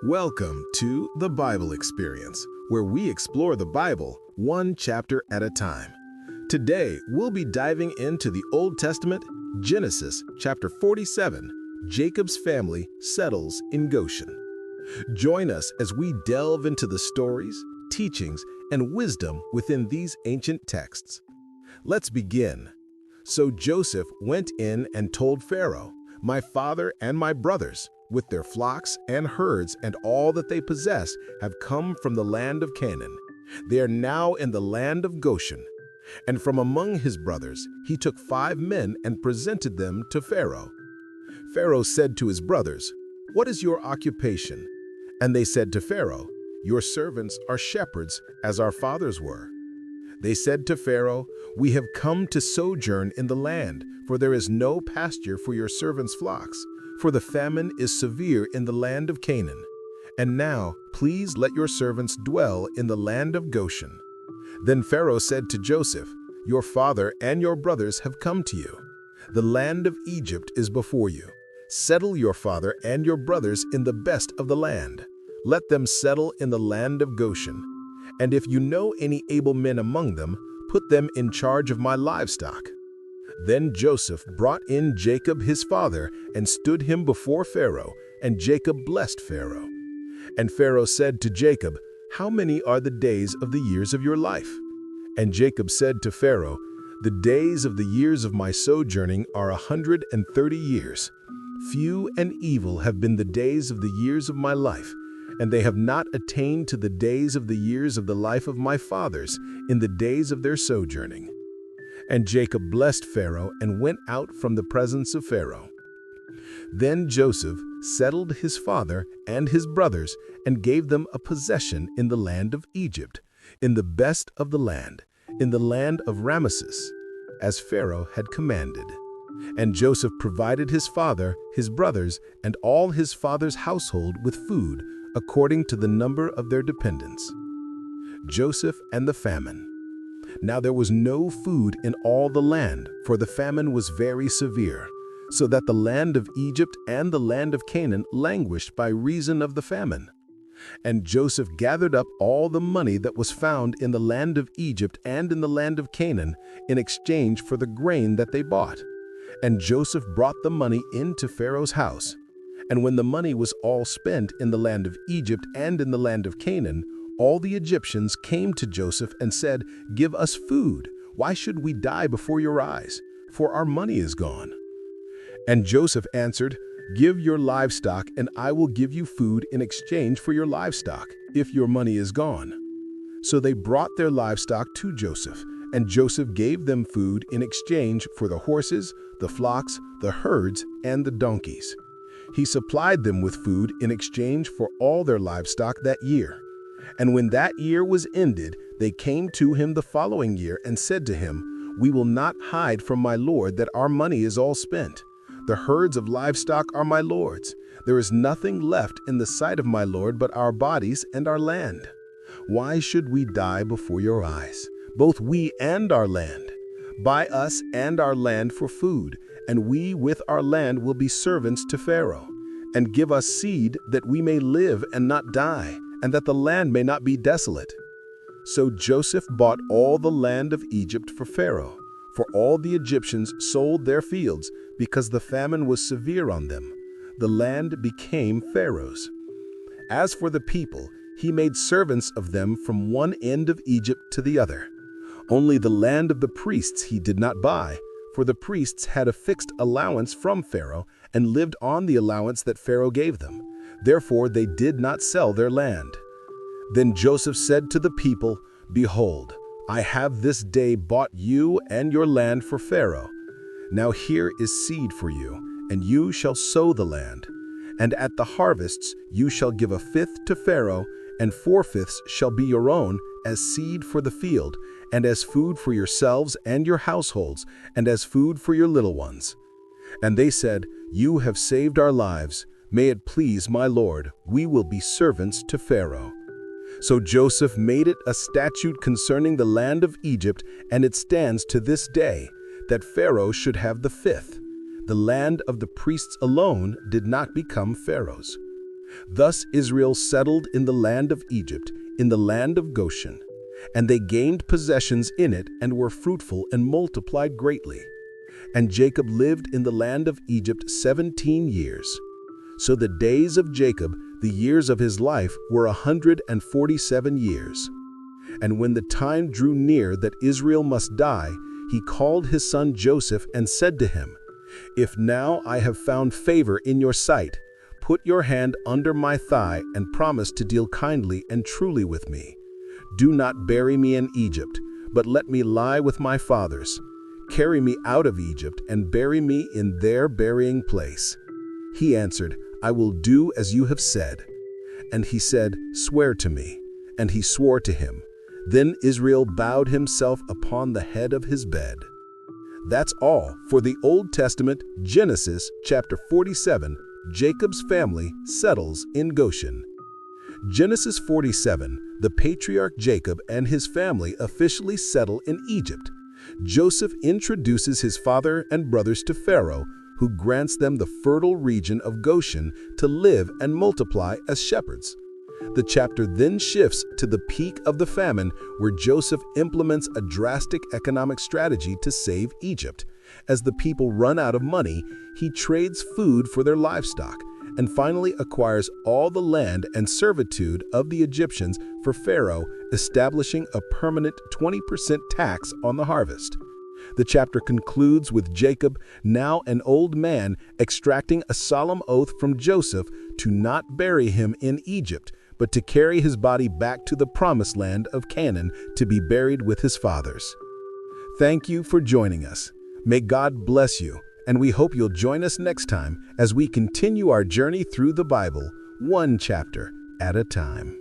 Welcome to the Bible Experience, where we explore the Bible one chapter at a time. Today, we'll be diving into the Old Testament, Genesis chapter 47, Jacob's family settles in Goshen. Join us as we delve into the stories, teachings, and wisdom within these ancient texts. Let's begin. So Joseph went in and told Pharaoh, "My father and my brothers, with their flocks and herds and all that they possess, have come from the land of Canaan. They are now in the land of Goshen." And from among his brothers he took 5 men and presented them to Pharaoh. Pharaoh said to his brothers, "What is your occupation?" And they said to Pharaoh, "Your servants are shepherds, as our fathers were." They said to Pharaoh, "We have come to sojourn in the land, for there is no pasture for your servants' flocks, for the famine is severe in the land of Canaan. And now, please let your servants dwell in the land of Goshen." Then Pharaoh said to Joseph, "Your father and your brothers have come to you. The land of Egypt is before you. Settle your father and your brothers in the best of the land. Let them settle in the land of Goshen. And if you know any able men among them, put them in charge of my livestock." Then Joseph brought in Jacob his father and stood him before Pharaoh, and Jacob blessed Pharaoh. And Pharaoh said to Jacob, "How many are the days of the years of your life?" And Jacob said to Pharaoh, "The days of the years of my sojourning are 130 years. Few and evil have been the days of the years of my life, and they have not attained to the days of the years of the life of my fathers in the days of their sojourning." And Jacob blessed Pharaoh and went out from the presence of Pharaoh. Then Joseph settled his father and his brothers and gave them a possession in the land of Egypt, in the best of the land, in the land of Ramesses, as Pharaoh had commanded. And Joseph provided his father, his brothers, and all his father's household with food, according to the number of their dependents. Joseph and the famine. Now there was no food in all the land, for the famine was very severe, so that the land of Egypt and the land of Canaan languished by reason of the famine. And Joseph gathered up all the money that was found in the land of Egypt and in the land of Canaan in exchange for the grain that they bought. And Joseph brought the money into Pharaoh's house. And when the money was all spent in the land of Egypt and in the land of Canaan, all the Egyptians came to Joseph and said, "Give us food. Why should we die before your eyes? For our money is gone." And Joseph answered, "Give your livestock, and I will give you food in exchange for your livestock, if your money is gone." So they brought their livestock to Joseph, and Joseph gave them food in exchange for the horses, the flocks, the herds, and the donkeys. He supplied them with food in exchange for all their livestock that year. And when that year was ended, they came to him the following year and said to him, "We will not hide from my lord that our money is all spent. The herds of livestock are my lord's. There is nothing left in the sight of my lord but our bodies and our land. Why should we die before your eyes, both we and our land? Buy us and our land for food, and we with our land will be servants to Pharaoh. And give us seed that we may live and not die, and that the land may not be desolate." So Joseph bought all the land of Egypt for Pharaoh, for all the Egyptians sold their fields because the famine was severe on them. The land became Pharaoh's. As for the people, he made servants of them from one end of Egypt to the other. Only the land of the priests he did not buy, for the priests had a fixed allowance from Pharaoh and lived on the allowance that Pharaoh gave them. Therefore they did not sell their land. Then Joseph said to the people, "Behold, I have this day bought you and your land for Pharaoh. Now here is seed for you, and you shall sow the land. And at the harvests you shall give 1/5 to Pharaoh, and 4/5 shall be your own, as seed for the field, and as food for yourselves and your households, and as food for your little ones." And they said, "You have saved our lives. May it please my lord, we will be servants to Pharaoh." So Joseph made it a statute concerning the land of Egypt, and it stands to this day, that Pharaoh should have the 5th. The land of the priests alone did not become Pharaoh's. Thus Israel settled in the land of Egypt, in the land of Goshen, and they gained possessions in it and were fruitful and multiplied greatly. And Jacob lived in the land of Egypt 17 years. So the days of Jacob, the years of his life, were 147 years. And when the time drew near that Israel must die, he called his son Joseph and said to him, "If now I have found favor in your sight, put your hand under my thigh and promise to deal kindly and truly with me. Do not bury me in Egypt, but let me lie with my fathers. Carry me out of Egypt and bury me in their burying place." He answered, "I will do as you have said." And he said, "Swear to me." And he swore to him. Then Israel bowed himself upon the head of his bed. That's all for the Old Testament, Genesis chapter 47. Jacob's family settles in Goshen. Genesis 47, the patriarch Jacob and his family officially settle in Egypt. Joseph introduces his father and brothers to Pharaoh, who grants them the fertile region of Goshen to live and multiply as shepherds. The chapter then shifts to the peak of the famine, where Joseph implements a drastic economic strategy to save Egypt. As the people run out of money, he trades food for their livestock, and finally acquires all the land and servitude of the Egyptians for Pharaoh, establishing a permanent 20% tax on the harvest. The chapter concludes with Jacob, now an old man, extracting a solemn oath from Joseph to not bury him in Egypt, but to carry his body back to the Promised Land of Canaan to be buried with his fathers. Thank you for joining us. May God bless you, and we hope you'll join us next time as we continue our journey through the Bible, one chapter at a time.